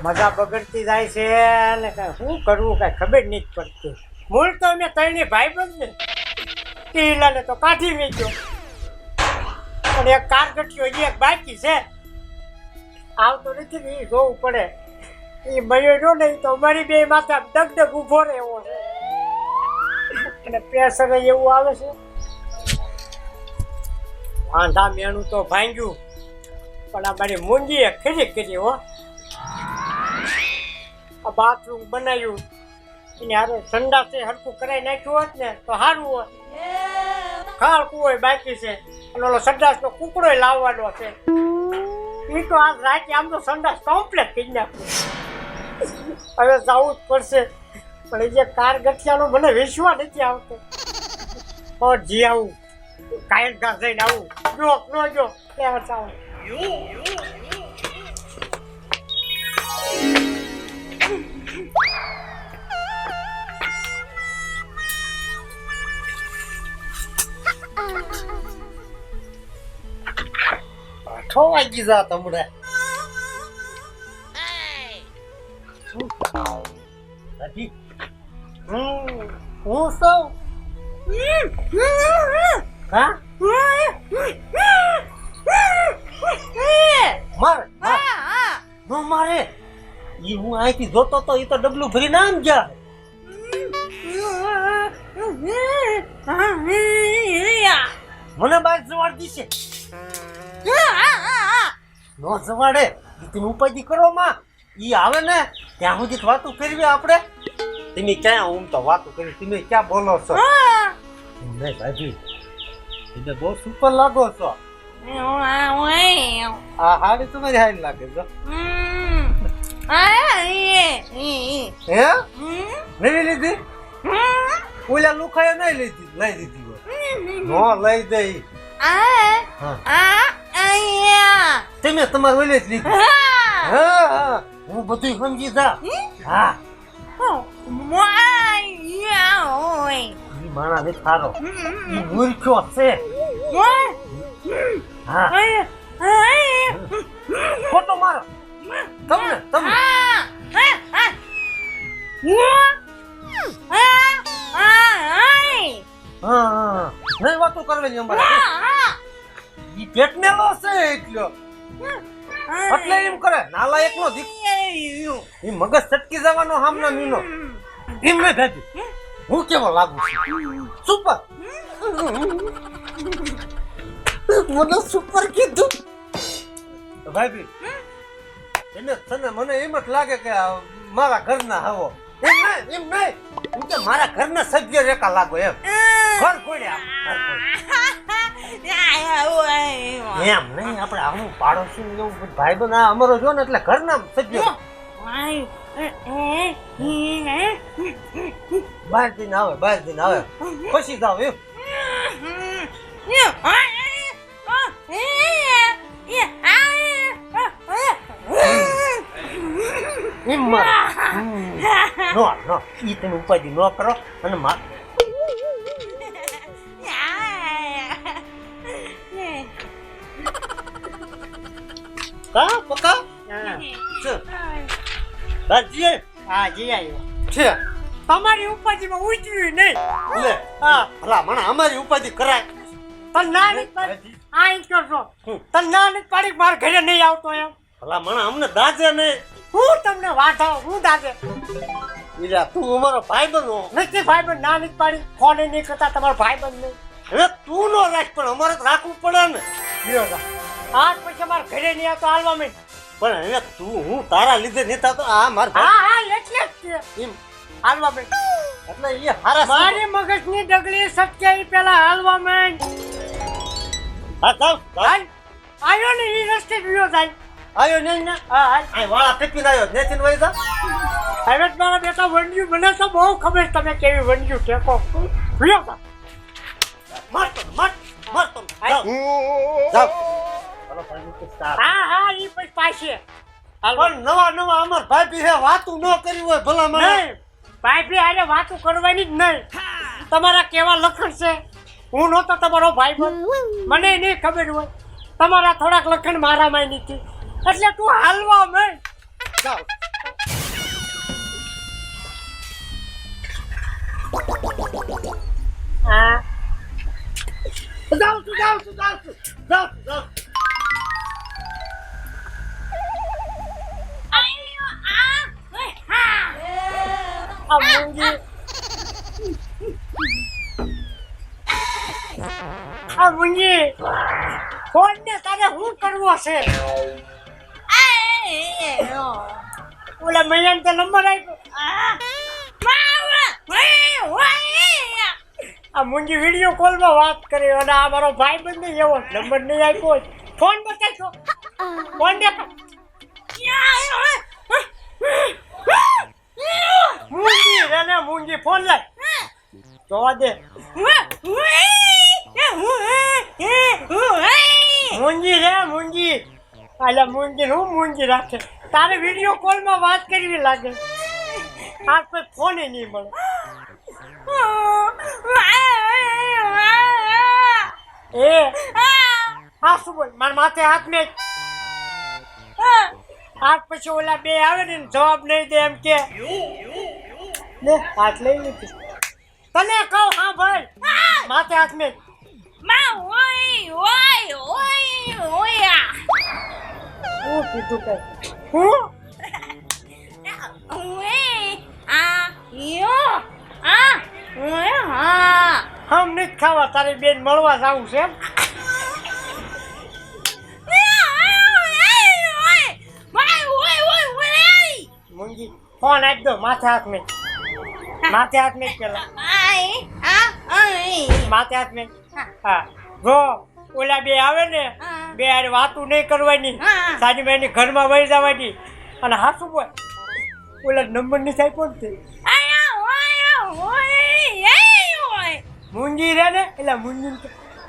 મજા બગડતી જાય છે ને શું કરવું કઈ ખબર નહીં પડતી. મૂળ તો અમે ત્રણે ભાઈબંધ ને ટીલાને તો કાઢી મેક્યો અને એક કારગઠિયો એક બાકી છે આવતો નથી ને એ જોવું પડે. એ મયો નહીં તો અમારી બે માથે ડગડગ ઊભો રહેવો છે અને પ્રેશર એવું આવે છે. વાંધા મેણું તો ભાંગ્યું પણ આ મારી મૂંગીએ ખરી કરી હો. આ બાથરૂમ બનાવ્યું એને હારે સંડાસે હરખું કરાવી નાખ્યું હોત ને તો સારું હોત. ખાળ કુવો બાકી છે અને ઓલો સંડાસનો કુકડો લાવવાનો છે. એ તો આજ રાતે આમ તો સંડાસ કમ્પ્લીટ કરી નાખ્યું. હવે જવું જ પડશે પણ એ જે કાર ગઠિયાનો મને વિશ્વાસ નથી આવતો. જી આવું કાયલ ઘર જઈને આવું જો ન જો ત્યાં ચાલો. વાગી જા તમડે હું સૌ હા મારે નો મારે ઈ હું અહીંથી જોતો તો ઈ તો ડબલું ભરી ના આમ જા. મને બાર જવાડ દીશે નો જવાડે તમે ઉપાધિ કરો માં. ઈ આવે ને ત્યાં સુધી વાતો કરવી આપણે. તમે ક્યાં હું તો વાતો કરી તમે ક્યાં બોલો છો? નહીં ભાભી તમે બહુ સુપર લાગો છો. આ હાડી તમારી હારી લાગે છે. હે નહીં લીધી ઓલા લુખાએ નહીં લીધી લઈ દીધી નો લઈ દઈ. તમે તમારે ઓલે જ લીધી. હા હું બધું સમજી જા. હા માણા ને થારો ઈ મૂર્ખો છે. હા ફોટો મારો તમને તમને હા નહીં વાતો કરવાની અમારે. ઈ પેટનેલો છે એટલો એટલે એમ કરે નાલા એકનો દીક ઈ મગજ સટકી જવાનો હામનો મીનો એમ નહીં ભાભી. હું કેવો લાગુ છું? સુપર મને સુપર કીધું ભાભી. એને તને મને એમ જ લાગે કે મારા ઘરના હવો એમ નહીં હું કે મારા ઘરના સભ્ય રેખા લાગો એમ. ઘર ખોડ્યા એમ નહીં આપણે આવું પાડોશી એવું ભાઈ બંધ અમારો જો ને એટલે ઘરના સભ્ય બહાર દિન આવે પછી જાવ એમ. નો ઈ તમે ઉપાધિ ન કરો અને કા પકા બાજી હા જી આવ્યો છે. તમારી ઉપાધિમાં ઉતર્યું નહીં લે. હા ભલા મને અમારી ઉપાધિ કરાય તન ના નહીં પાડી આ ઈ કરજો તન ના નહીં પાડી માર ઘરે નહીં આવતો એમ. ભલા મને અમને દાજે નહીં. હું તમને વાંધો હું દાજે ઈલા તું અમારો ભાઈબંધ નથી. ભાઈબંધ ના નહીં પાડી ફોન નહીં કરતા તમારો ભાઈબંધ નહીં. હવે તું નો રાખ પણ અમારે તો રાખવું પડે ને. આજ પછી અમારે ઘરે નહીં આવતો હાલવા માંડ. પણ હવે તું હું તારા લીધે નહીં થતો આ માર હા એટલે જ એમ હાલવા માંડ. એટલે એ હારા મારી મગજની ડગલી સટકે પેલા હાલવા માંડ. હા ચાલ આયો ને ઈ રસ્તે ગયો જાય. આયો નહીં ને હા આ વાળા ટીપીને આવ્યો નેચીન વઈ જા. હવે મારા બેટા વંડ્યું મને તો બહુ ખબર તમે કેવી વંડ્યું ટેકો ભૂલ્યો તા મત જાવ. હા ઈ પછી પાછે પણ નવા અમાર ભાભી હે વાતું ન કરી હોય ભલા મને. ભાભી આરે વાતું કરવાની જ નહીં. તમારા કેવા લખણ છે હું નહોતો તમારો ભાઈબંધ મને નહીં ખબર હોય. તમારા થોડાક લખણ મારામાં નથી એટલે તું હાલવા માંડ. જાવ હા જાઉં છું આ મુંજી ફોન ને તારે શું કરવો છે ઓલા મૈયાને તો નંબર આપ્યો આ મુંજી વિડીયો કોલમાં વાત કરે અને આ મારો ભાઈ બંધ નહીં એવો નંબર નહીં આપ્યો ફોન બતાવશો ફોન દેખો મુંજી રે ને મુંજી ફોન લાય જોવા દે મુંજી રે મુંજી અલા મુંજી હું મુંજી રાખે તારે વિડીયો કોલમાં વાત કરવી લાગે આ કોઈ ફોન નહીં મળે એ હા શું બોલ મારા માથે હાથ મેં હાથ પછી ઓલા બે આવે ને જવાબ નહીં દે એમ કે લે હાથ લઈ લીધી તને કહું હા ભાઈ માથે હાથ મેં હું કીધું કે હું હમ નથી ખાવા તારી બેન મળવા જાવું છે મુંજી ફોન આપી દો માથે હાથ મેં પેલા માથે હાથ મેં હા જો ઓલા બે આવે ને બે યાર વાતું નહીં કરવાની સાની બેની ઘરમાં વહી જવાની અને હાસું બોલ ઓલા નંબર નહીં થાય પણ તે મુંજી રે ને એટલે મુંજી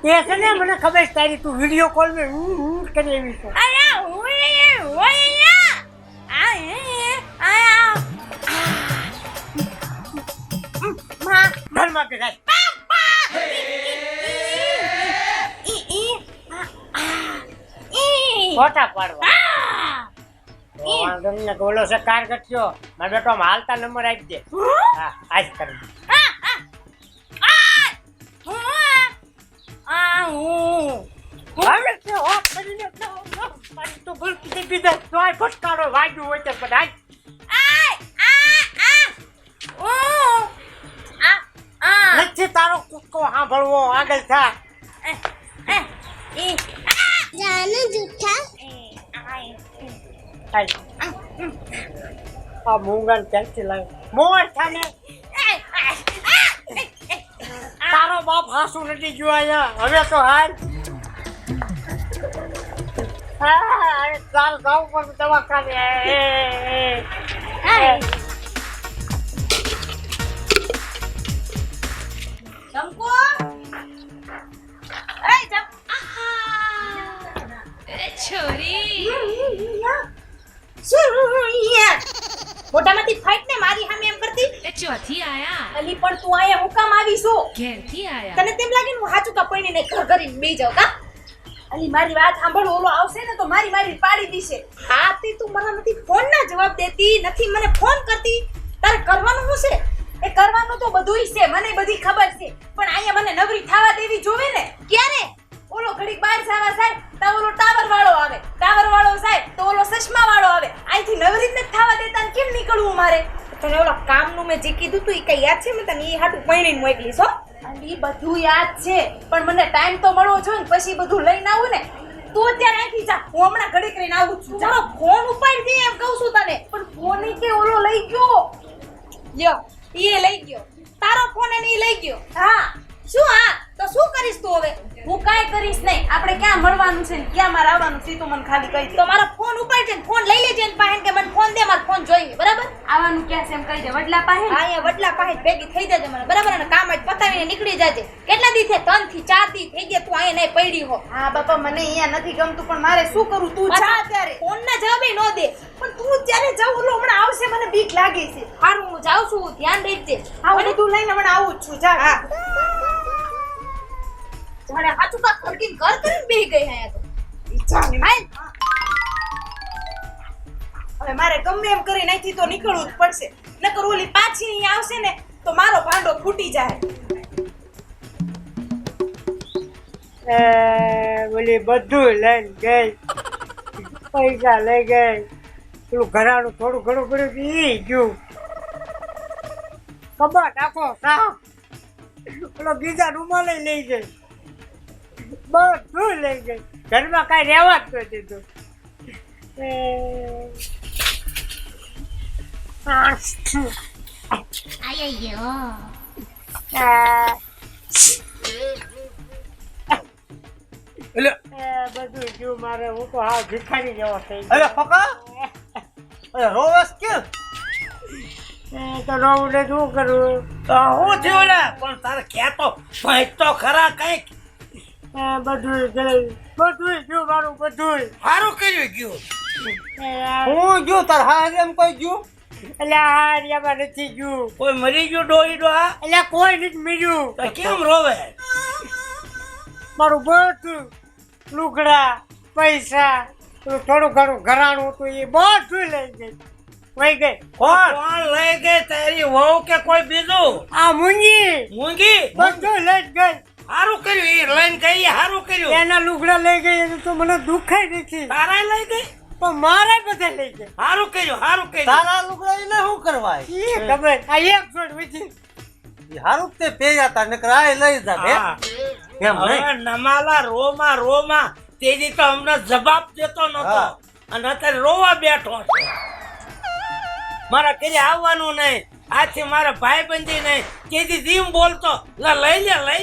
તે છે ને મને ખબર છે તારી તું વિડીયો કોલ માં હું કરી એવી છું ઘરમાં કે ફોટા પાડવા ગોલો છે કાર કરશો મારે બેટો હાલતા નંબર આપી દે હા આજ કરી ફટકારો વાગ્યું હોય તો બધા નથી તારો કૂદકો સાંભળવો આગળ થા આ મૂંગા ક્યાંથી લાવે મોર થાને તારો બાપ હાસુ નથી ગયો અહીંયા હવે તો હાલ ચાલ ગાઉ પર દવાખાને ચંકો છોરી મોટામાંથી ફાઈટ ને મારી સામે એમ કરતી એ ચોથી આયા અલી પણ તું આયા હું કામ આવી છો ઘેરથી આયા તને તેમ લાગે ને હું હાચું કા પડીને ઘર કરીને બેહી જાઉં કા અલી મારી વાત સાંભળ ઓલો આવશે ને તો મારી પાડી દીશે હા તે તું મને નથી ફોન ના જવાબ દેતી નથી મને ફોન કરતી તારે કરવાનું શું છે એ કરવાનું તો બધુંય છે મને બધી ખબર છે પણ અહીંયા મને નવરી થાવા દેવી જોવે ને ક્યારે ઓલો ઘડીક બહાર જવા જાય તો ઓલો ટાવર વાળો આવે તો ઓલો ચશ્મા વાળો આવે અહીંથી નવરી જ નથી થાવા દેતા ને કેમ નીકળવું મારે તને ઓલા કામનું મેં જે કીધું તું એ કઈ યાદ છે મેં તને એ હાટું પૈણીને મોકલીશ હો અને એ બધું યાદ છે પણ મને ટાઈમ તો મળવો જોઈએ ને પછી બધું લઈને આવું ને તું અત્યારે અહીંથી જા હું હમણાં ઘડીક રહીને આવું છું મારો ફોન ઉપાડી દે એમ કહું છું તને પણ ફોન કે ઓલો લઈ ગયો લ્યો એ લઈ ગયો તારો ફોન એને એ લઈ ગયો હા શું હા તો શું કરીશ તું હવે હું કાંઈ કરીશ નહીં આપણે ક્યાં મળવાનું છે ને ક્યાં મારે આવવાનું છે તું મને ખાલી કહી દે તો મારો ફોન ઉપાડી દે ફોન લઈ લેજે ને પાસે કે મને ફોન દે મારો ફોન જોઈએ બરાબર આવવાનું ક્યાં છે એમ કહી દે વડલા પાસે હા અહીંયા વડલા પાસે ભેગી થઈ જજે મને બરાબર અને કામ જ પતાવીને નીકળી જાજે કેટલા દી થે 3 થી 4 દી થઈ ગયા તું અહીંયા નહીં પડી હો હા બાપા મને અહીંયા નથી ગમતું પણ મારે શું કરું તું જા ત્યારે ફોન ના જવાબે ન દે પણ તું જ્યારે જાવ ઓલો હમણાં આવશે મને બીક લાગે છે હારું હું જાઉં છું ધ્યાન રાખજે હા બધું લઈને હમણાં આવું જ છું જા હા જાણે હાચું કા ખડકીને ઘર કરીને બેહી ગઈ અહીંયા તો ઈચ્છાની હાલ હવે મારે ગમે એમ કરીને અહીંથી તો નીકળવું જ પડશે નકર ઓલી પાછી અહીં આવશે ને તો મારો ભાંડો ફૂટી જાય. ઓલી બધું લઈને ગઈ, પૈસા લઈ ગઈ, પેલું ઘરાનું થોડું ઘણું કર્યું ઈ ગયું, કબાટ આખો સાફ, પેલો બીજા રૂમાલે લઈ ગઈ, બધું લઈ ગઈ, ઘરમાં કાંઈ રહેવા જ નથી દીધું. Ayo. એટલે બધું ગયું મારે, હું તો હાવ ભિખારી જેવો થઈ અરે ફકા અરે રોવેશ કેમ તો રહું ને શું કરું? તો હું થયું ને પણ તારે કહેતો ભાઈ તો ખરા કઈક બધું ગયું, બધું ગયું મારું, બધું. સારું કર્યું ગયું એટલે હું ગયું તાર હા એમ કોઈ ગયું હારિયામાં નથી ગયું, કોઈ મરી ગયું ડોહી ડોહા એટલે કોઈ નથી મળ્યું. તો કેમ રોવે મારું બધું લુગડા, પૈસા, પેલું થોડું ઘણું ઘરાણું હતું એ બધું લઈ ગઈ, વહી ગઈ. કોણ લઈ ગઈ તારી વહુ કે કોઈ બીજું આ મુંગી મૂંગી બધું લઈ જ ગઈ. સારું કર્યું એ લઈને ગઈ સારું કર્યું એના લુગડા લઈ ગઈ એનું તો મને દુખાય નથી, તારા લઈ ગઈ પણ મારે બધા લઈ ગઈ. સારું કર્યું તારા લુગડા એને શું કરવા ઈ ખબર, આ એક જોડ વીજી. હારું તે પેયા તા નકર આ લઈ જા બે હા. એમ નહીં હવે નમાલા રોમાં તેજી તો અમને જવાબ દેતો નતો હા. અને અત્યારે રોવા બેઠો છે મારા ઘરે આવવાનું નહીં, આથી મારા ભાઈબંધી નહીં, તેજી જીમ બોલતો લઈ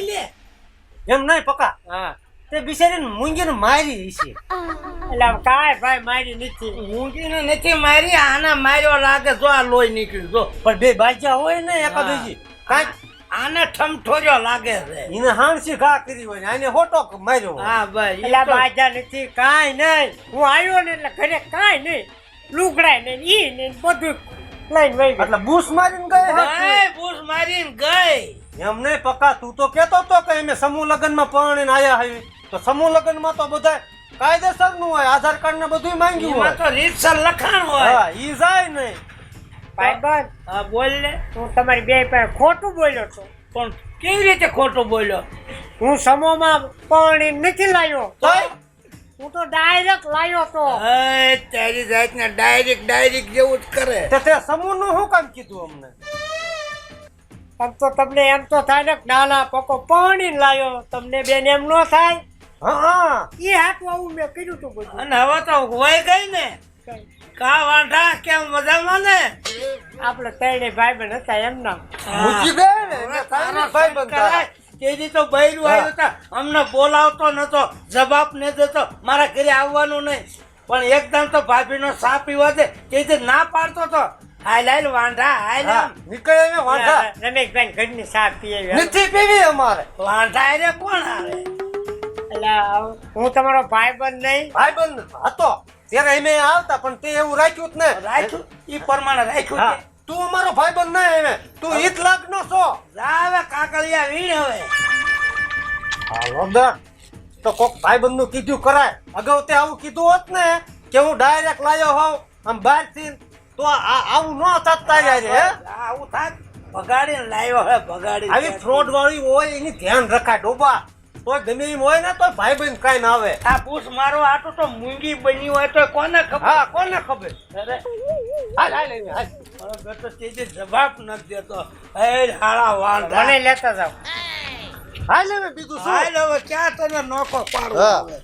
લે એમ નહીં પકા હા તે બિચારીને મૂંગીને મારી છે એટલે આમ કાંઈ ભાઈ મારી નથી. મૂંગીને નથી મારી, આના માર્યો લાગે જો આ લોહી નીકળ્યું જો પણ બે બાજ્યા હોય ને એકાદુજી કાંઈક આને ઠમઠોર્યો લાગે છે એને હાણસી ઘા કરી હોય ને આને હોટો માર્યો હોય. હા ભાઈ એટલે બાજા નથી, કાંઈ નહીં. હું આવ્યો ને એટલે ઘરે કાંઈ નહીં, લુગડાય નહીં, ઈ નહીં, બધું લઈને વહી ગઈ. એટલે બૂસ મારીને ગઈ હે? બૂસ મારીને ગઈ એમ નહીં પકા તું તો કેતો તો કે અમે સમૂહ લગ્નમાં પરણીને આયા હવી તો સમૂહ લગ્નમાં તો બધા કાયદેસર નું હોય, આધાર કાર્ડ ને બધું માંગ્યું એમાં હોય. તો રીતસર લખાણ હોય હા ઈ જાય નહીં ભાઈબંધ, હા બોલ ને હું તમારી બે પાસે ખોટું બોલ્યો છું. પણ કેવી રીતે ખોટું બોલ્યો હું સમૂહમાં પરણી નથી લાવ્યો, તોય? હું તો ડાયરેક્ટ લાવ્યો તો. તારી જાતને ડાયરેક્ટ જેવું જ કરે તે તે સમૂહ નું શું કામ કીધું અમને? આમ તો તમને એમ તો થાય ને કે નાના પકો પરણીને લાવ્યો, તમને બેન એમ ન થાય? હા એ હાથું આવું મેં કર્યું તું બધું. અને હવે તો વહી ગઈ ને કા વાંઢા કેમ મજામાં ને આપણે ત્રણે ભાઈબંધ હતા એમના. મૂકી દે ને એને તારા ભાઈ બંધા. તેજી તો બૈરું આવ્યું તા અમને બોલાવતો નતો, જવાબ ન દેતો, મારા ઘરે આવવાનું નહીં, પણ એકદમ તો ભાભીનો સા પીવા દે તેજી ના પાડતો તો હાલ વાંઢા હાલ હા, નીકળે ને વાંઢા રમેશભાઈ ઘરની સા પીએ. નથી પીવી અમારે વાંઢા રે કોણ આવે એટલે હું તમારો ભાઈબંધ નહીં. ભાઈ બંધ હતો ત્યારે અમે આવતા પણ તે એવું રાખ્યું જ ને રાખ્યું ઈ પ્રમાણે રાખ્યું હા, છે. તું અમારો ભાઈ બંધ નહીં હવે તું ઈત લાખ નો છો. આવે કાકડિયા વીણ હવે હાલો દા તો કોક ભાઈબંધ નું કીધું કરાય. અગાઉ તે આવું કીધું હોત ને કે હું ડાયરેક્ટ લાયો હોઉં આમ બહાર થી તો આવું ન થાત તારે હે. આવું થાક ભગાડીને લાવ્યો હે ભગાડી આવી ફ્રોડ વાળી હોય એની ધ્યાન રખાય ડોબા તો ગમે એમ હોય ને તો ભાઈબંધ કાઈ ના આવે. આ પૂછ મારો આટો તો મૂંગી બની હોય તો કોને ખબર હા કોને ખબર. અરે હાલ હાલ હાલ મારો બેટો તેજી જવાબ નથી દેતો એ હાળા વાંઢા મને લેતા જાઓ. હાલ હવે બીજું શું હાલ હવે ક્યાં તને નોખો પાડવો હા. હવે